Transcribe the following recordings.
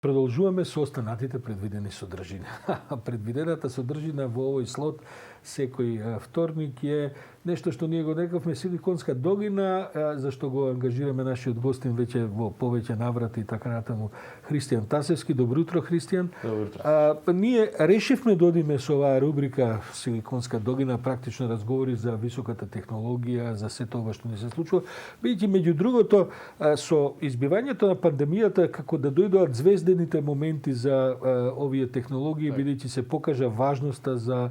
Продолжуваме со останатите предвидени содржина. Предвидената содржина во овој слот секој вторник е нешто што ние го нарекавме Силиконска долина, зашто го ангажираме нашиот гостин веќе во повеќе наврати и така натаму Христијан Тасевски. Добро утро, Христијан. Добро утро. Ние решивме да одиме со оваа рубрика Силиконска долина, практично разговори за високата технологија, за сето ова што ни се случува, бидејќи меѓу другото со избивањето на пандемијата како да дојдоат звездените моменти за овие технологии, бидејќи се покажа важноста за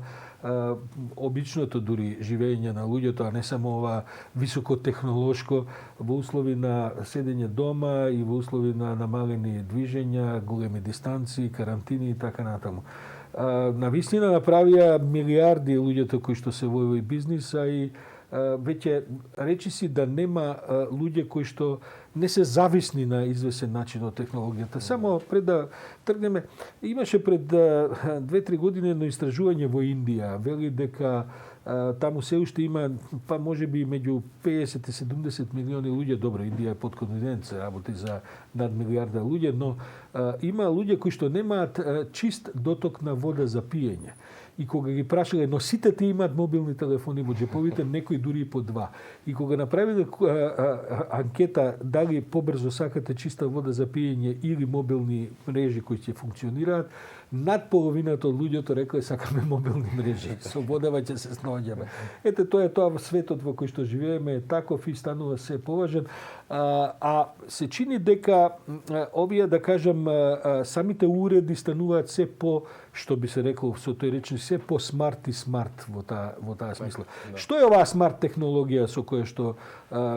обичното дури живење на луѓето, а не само ова високотехнолошко во услови на седење дома и во услови на намалени движења, големи дистанции, карантини и така натаму. Навистина направија милиарди луѓето кои што се во овој бизнис, а и веќе речиси да нема луѓе кои што не се зависни на извесен начин од технологијата. Само пред да тргнеме, имаше пред 2-3 години едно истражување во Индија. Вели дека таму се уште има, па може би меѓу 50 и 70 милиони луѓе. Добро, Индија е подконтинент, се работи за над милиарда луѓе, но има луѓе кои што немаат чист доток на вода за пиење. И кога ги прашале, но сите тие имаат мобилни телефони во џеповите, некои дури и по два. И кога направиле анкета дали побрзо сакате чиста вода за пиење или мобилни мрежи кои ќе функционираат, над половината од луѓето рекле сакаме мобилни мрежи. Со водава ќе се снаоѓаме. Ете, тоа е тоа светот во кој што живееме, е таков и станува се поважен. А се чини дека овие, да кажам, самите уреди стануваат се по, што би се рекло со тој речни, се по смарт и смарт во таа смисла. Да. Што е оваа смарт технологија со која што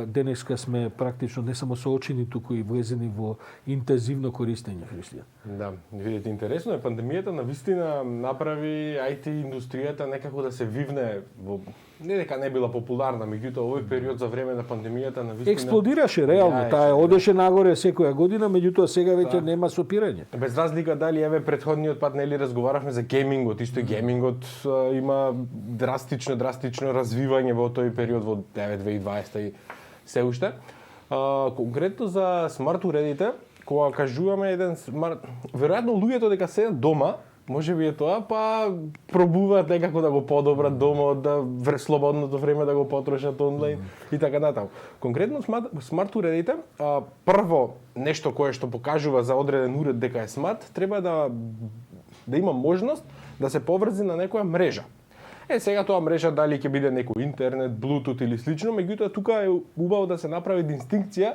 денеска сме практично не само соочени, туку и влезени во интензивно користење, Христијан? Да, видите, интересно е, пандемијата навистина направи IT индустријата некако да се вивне во, не дека не била популарна, меѓутоа овој период за време на пандемијата навистина експлодираше реално, таа одеше нагоре секоја година, меѓутоа сега веќе нема сопирање. Без разлика дали еве претходниот пат нели разговаравме за геймингот, исто и геймингот има драстично развивање во тој период во 2020 и се уште. Конкретно за смарт уредите, кога кажуваме еден смарт, веројатно луѓето дека седат дома, може би е тоа, па пробуваат некако да го подобрат домот, да слободното време да го потрошат онлайн и така натаму. Конкретно смарт уредите, прво нешто кое што покажува за одреден уред дека е смарт, треба да има можност да се поврзи на некоја мрежа. Сега тоа мрежа дали ќе биде некој интернет, Bluetooth или слично, меѓутоа тука е убаво да се направи дистинкција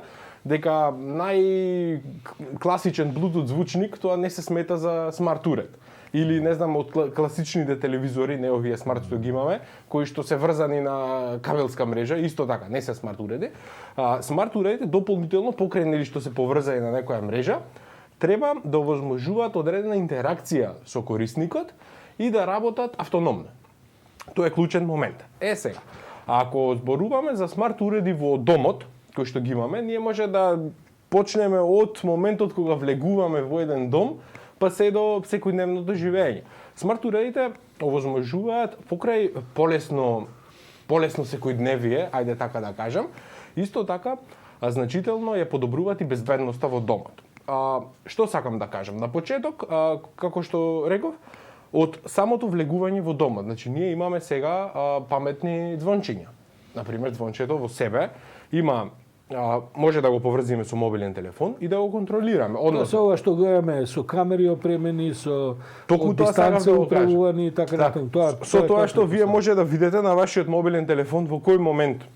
дека најкласичен Bluetooth звучник тоа не се смета за смарт уред. Или не знам од класичните телевизори, не овие смарт што ги имаме, кои што се врзани на кабелска мрежа, исто така не се смарт уреди. Смарт уредите дополнително покрај нели што се поврзани на некоја мрежа, треба да овозможуваат одредена интеракција со корисникот и да работат автономно. Тоа е клучен момент. Сега, ако зборуваме за смарт уреди во домот, кои што ги имаме, ние може да почнеме од моментот кога влегуваме во еден дом, па се до секојдневното живење. Смарт уредите овозможуваат покрај полесно секојдневие, ајде така да кажам, исто така значително ја подобруваат и безбедноста во домот. Што сакам да кажам? На почеток, како што реков, од самото влегување во домот. Значи, ние имаме сега паметни звончиња. Например, звончето во себе има може да го поврзиме со мобилен телефон и да го контролираме. Со ова што гледаме со камери опремени, со дистанција управувани и така натаму. Со тоа што вие може да видите на вашиот мобилен телефон во кој момент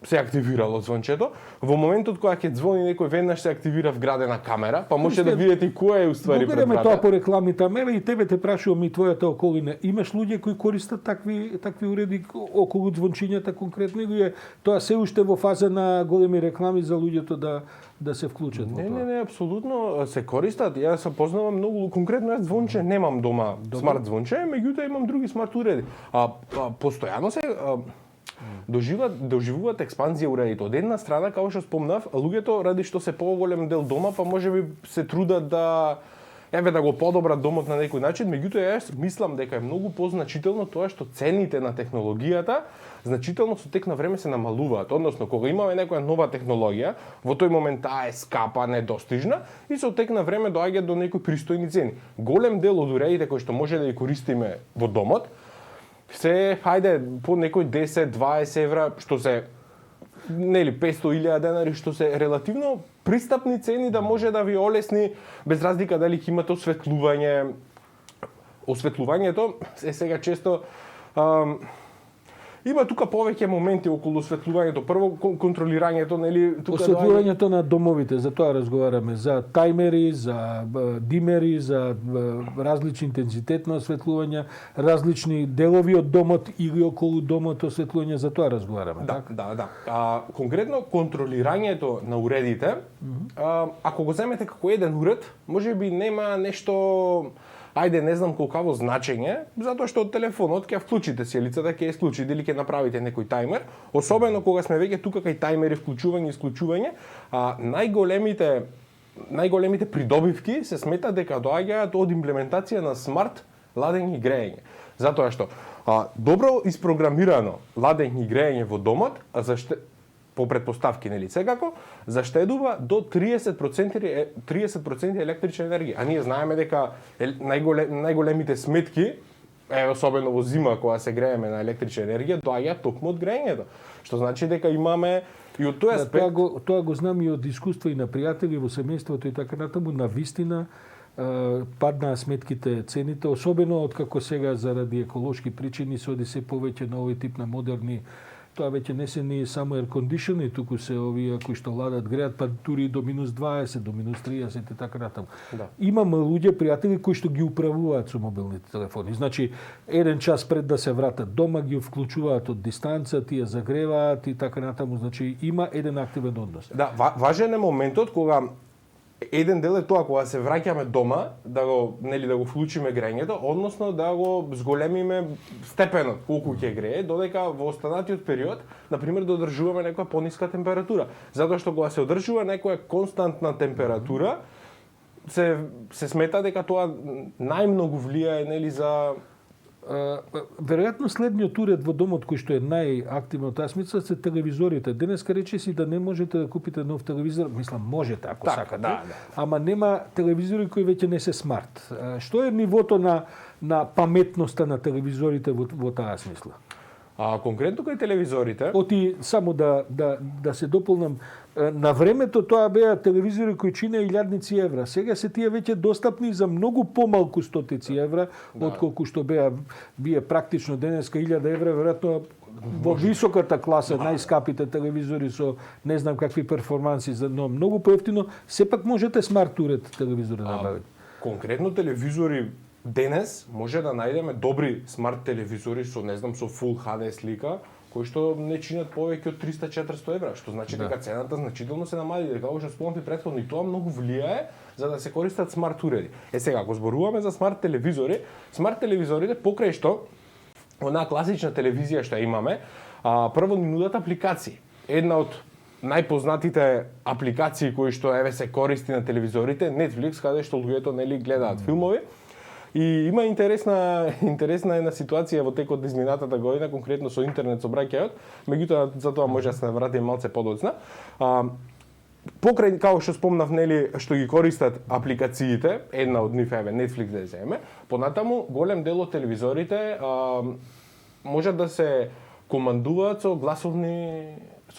се активирало звончето, во моментот кога ќе звони некој веднаш се активира вградена камера, па може да видите која е уствари предвидено тоа по рекламите, и тебе те прашувам и твојата околина. Имаш луѓе кои користат такви уреди околу звончињата конкретно, или тоа се уште во фаза на големи реклами за луѓето да се вклучат во тоа? Не, апсолутно се користат. Јас се познавам многу, конкретно јас звонче немам дома, смарт звонче, меѓутоа имам други смарт уреди. Постојано се доживуваат експанзија уредите. Од една страна, како што спомнав, луѓето ради што се поголем дел дома, па можеби се трудат да еве да го подобрат домот на некој начин, меѓутоа јас мислам дека е многу позначително тоа што цените на технологијата значително со тек на време се намалуваат. Односно, кога имаме некоја нова технологија, во тој момент таа е скапа, недостижна и со тек на време доаѓа до некои пристојни цени. Голем дел од уредите кои што може да ги користиме во домот се, хајде, по некој 10-20 евра, што се нели 500.000 денари, што се релативно пристапни цени да може да ви олесни без разлика дали ќе имате осветлување. Осветлувањето е сега често има тука повеќе моменти околу осветлувањето. Прво контролирањето, нели, тука осветлувањето на домовите, за тоа разговараме, за тајмери, за димери, за различни интензитет на осветлување, различни делови од домот или околу домот осветлување, за тоа разговараме. Да. Конкретно контролирањето на уредите, ако го земете како еден уред, можеби нема нешто, ајде, не знам колкаво значење, затоа што од телефонот ќе вклучите сијалицата, ќе ја исклучите или ќе направите некој тајмер, особено кога сме веќе тука кај тајмери, вклучување и исклучување, најголемите придобивки се смета дека доаѓаат од имплементација на смарт ладење и греење. Затоа што добро испрограмирано ладење и греење во домот, по претпоставки, нели, секако, заштедува до 30% електрична енергија. А ние знаеме дека најголемите сметки, особено во зима кога се грееме на електрична енергија, доаѓаат токму од греењето. Што значи дека имаме и од тој аспект... Тоа го знам и од искуство и на пријатели во семејството и така натаму, на вистина паднаа сметките, цените, особено од како сега заради еколошки причини се оди се повеќе на овој тип на модерни. Тоа веќе не се ни само air conditioning, туку се овие кои што ладат, греат, па дури до минус 20, до минус 30 и така натаму. Да. Имам луѓе, пријатели, кои што ги управуваат со мобилните телефони. Значи, еден час пред да се вратат дома, ги вклучуваат од дистанца, тие загреваат и така натаму. Значи, има еден активен однос. Да, важен е моментот кога еден дел е тоа кога се враќаме дома, да го вклучиме грењето, односно да го зголемиме степенот колку ќе грее, додека во останатиот период, на пример, да одржуваме некоја пониска температура. Затоа што кога се одржува некоја константна температура, се смета дека тоа најмногу влијае, нели, за веројатно следниот уред во домот кој што е најактивно таа смисла се телевизорите. Денеска речиси да не можете да купите нов телевизор, мислам можете ако сакате, да. Ама нема телевизори кои веќе не се смарт. Што е нивото на паметноста на телевизорите во таа смисла? Конкретно кај телевизорите... Оти само да се дополнам, на времето тоа беа телевизори кои чинеа илјадници евра. Сега се тие веќе достапни за многу помалку стотици евра, отколку што беа практично денеска 1000 евра, веројатно во високата класа, најскапите телевизори со не знам какви перформанси, но многу поевтино, сепак можете смарт уред телевизори да набавите. Конкретно телевизори денес може да најдеме добри смарт телевизори со, не знам, со Full HD слика, кои што не чинат повеќе од 300-400 евра, што значи дека цената значително се намали, дека како што спомнав претходно, и тоа многу влијае за да се користат смарт уреди. Сега, ако зборуваме за смарт телевизорите покрај што онаа класична телевизија што имаме, прво ни нудат апликации. Една од најпознатите апликации кои што се користи на телевизорите, Netflix, каде што луѓето нели гледаат филмови. И има интересна една ситуација во текот на изминатата година, конкретно со интернет сообраќајот, меѓутоа за тоа може да се навратиме малце подоцна. Покрај, како што спомнав, нели, што ги користат апликациите, една од нив е Netflix да земе, понатаму голем дел од телевизорите можат да се командуваат со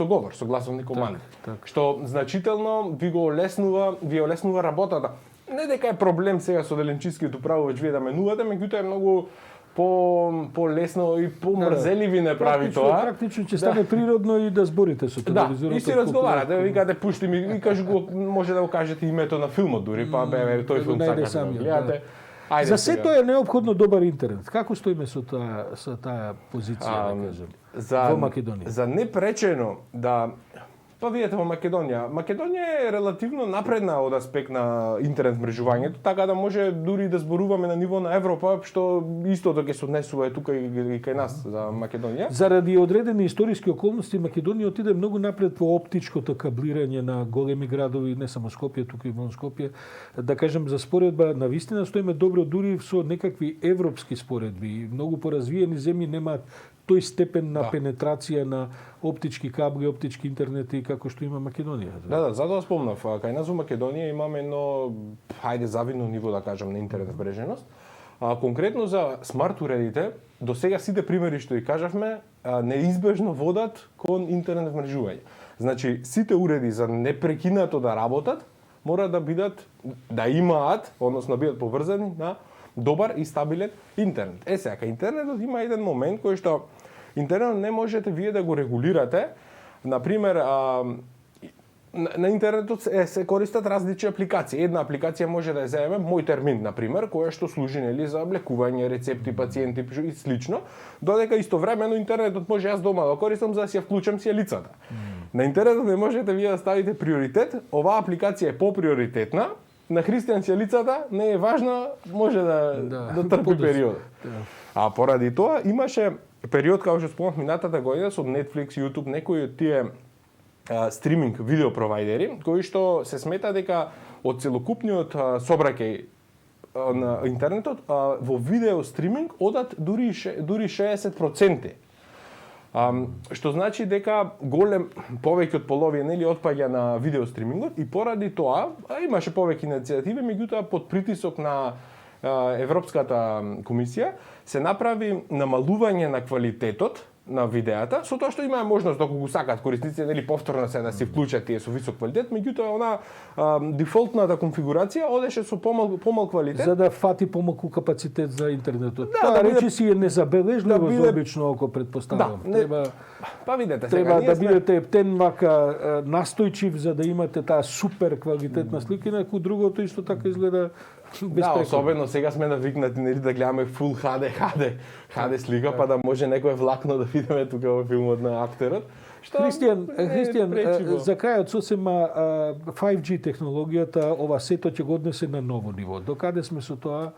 говор, со гласовни команди, што значително ви олеснува работата. Не дека е проблем сега со деленчискиот управувач вие да менувате, меѓутоа е многу по-лесно и помрзеливи не прави тоа. Практично ќе стане природно и да зборите со телевизорот. Да, и си разговарате, викате пушти ми, викаш го, може да го кажете името на филмот дури, па бе, тој филм сакате да гледате. За се тоа е неопходно добар интернет. Како стоиме со таа позиција, да кажем, во Македонија? За непречено да Па видете во Македонија. Македонија е релативно напредна од аспект на интернет мрежувањето, така да може дури да зборуваме на ниво на Европа, што истото ќе се однесува тука и кај нас за Македонија. Заради одредени историски околности Македонија отиде многу напред во оптичкото каблирање на големи градови, не само Скопје, тука и во Скопје. Да кажем за споредба, навистина стоиме добро дури со некакви европски споредби. Многу поразвиени земји немаат тој степен на пенетрација на оптички кабли, оптички интернети како што има Македонија. Да, затоа спомнав. Кај нас во Македонија имаме едно, хајде, завидно ниво, да кажам, на интернет мреженост. Конкретно за смарт уредите, до сега сите примери што и кажавме, неизбежно водат кон интернет мрежување. Значи, сите уреди за непрекинато да работат, мора да бидат, да имаат, односно бидат поврзани на добар и стабилен интернет. Сега, интернетот има еден момент кој што интернетот не можете вие да го регулирате. Например, на интернетот се користат различни апликации. Една апликација може да ја земеме Мој термин, например, која што служи нели за лекување, рецепти, пациенти и слично, додека истовремено интернетот може јас дома да користам за да си ја вклучам си лицата. На интернетот не можете вие да ставите приоритет, оваа апликација е поприоритетна, на Христијан лицата не е важна, може да трпи период. А поради тоа имаше период, како што спомнав минатата година, со Netflix, YouTube, некои од тие стриминг видео провайдери, кои што се смета дека од целокупниот собраќај на интернетот во видео стриминг одат дури 60%. Што значи дека голем повеќе од половина нели отпаѓа на видео стримингот и поради тоа имаше повеќе иницијативи, меѓутоа под притисок на Европската комисија се направи намалување на квалитетот на видеата, со тоа што имаа можност доколку го сакаат корисниците нели повторно се да се вклучат тие со висок квалитет, меѓутоа она дефолтната конфигурација одеше со помал квалитет за да фати помалку капацитет за интернетот. Да, речи си е незабележливо за обично око, предпоставувам. Па видете сега, треба да бидете ептен мака настојчив за да имате таа супер квалитетна слика, инаку другото исто така изгледа да, особено сега сме навикнати нели да гледаме Full HD слика, па да може некое влакно да видиме тука во филмот на актерот. Христијан, за крајот сосема 5G технологијата, ова сето ќе го однесе на ново ниво. Докаде сме со тоа?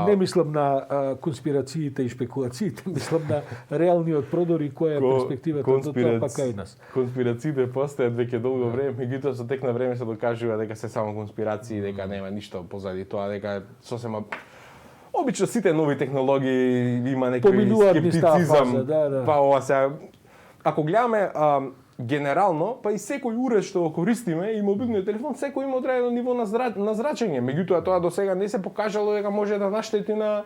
Не мислам на конспирациите и шпекулациите, мислам на реалниот продор и која е перспективата до тоа па кај нас. Конспирациите постојат веќе долго време, меѓутоа со тек на време се докажува дека се само конспирации, дека нема ништо позади тоа, дека сосема обично сите нови технологии има некој скептицизам. Па ова се ако гледаме генерално, па и секој уред што го користиме и мобилниот телефон, секој има одредено ниво на зрачење. Меѓутоа тоа до сега не се покажало дека може да наштети на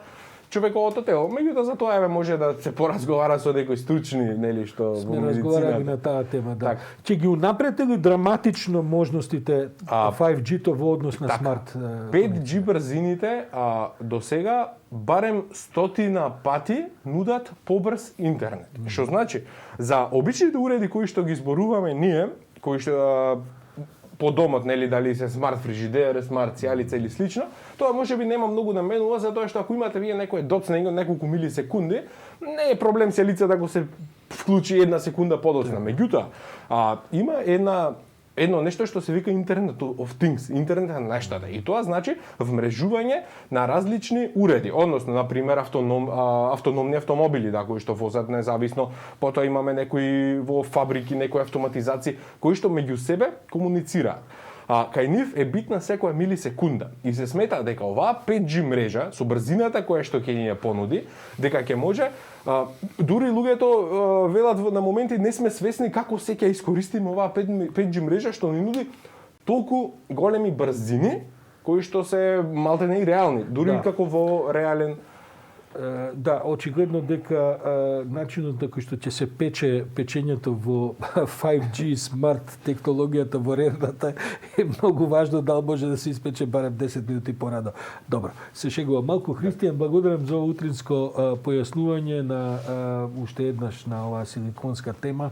човековото тело. Меѓутоа за тоа може да се поразговара со некои стручни, нели, што во медицината. Сме разговарали на таа тема, да. Ќе ги унапрете ли драматично можностите 5G-то во однос на смарт? 5G брзините до сега барем 100 пати нудат побрз интернет. Што значи, за обичните уреди кои што ги зборуваме ние, кои што по домот, нели, дали се смарт фрижидер, смарт сијалица или слично, тоа можеби нема многу да менува, затоа што ако имате вие некој доцна неколку милисекунди, не е проблем сијалица да го се вклучи една секунда подоцна. Меѓутоа, има едно нешто што се вика Internet of Things, интернет на нештата. И тоа значи вмрежување на различни уреди, односно на пример автономни автомобили, кои што возат независно, потоа имаме некои во фабрики, некои автоматизации кои што меѓу себе комуницираат. Кај нив е битна секоја милисекунда и се смета дека оваа 5G мрежа со брзината која што ќе ни ја понуди, дека ќе може дури луѓето велат на моменти не сме свесни како се ќе искористиме оваа 5G мрежа што ни нуди толку големи брзини кои што се малтене и реални, дури како во реален. Да, очигледно дека начинот на кој што ќе се печењето во 5G смарт технологијата во редата е многу важно, дали може да се испече барем 10 минути порадо. Добро, се шегувам малку. Христијан, благодарам за утринско појаснување на уште еднаш на оваа силиконска тема.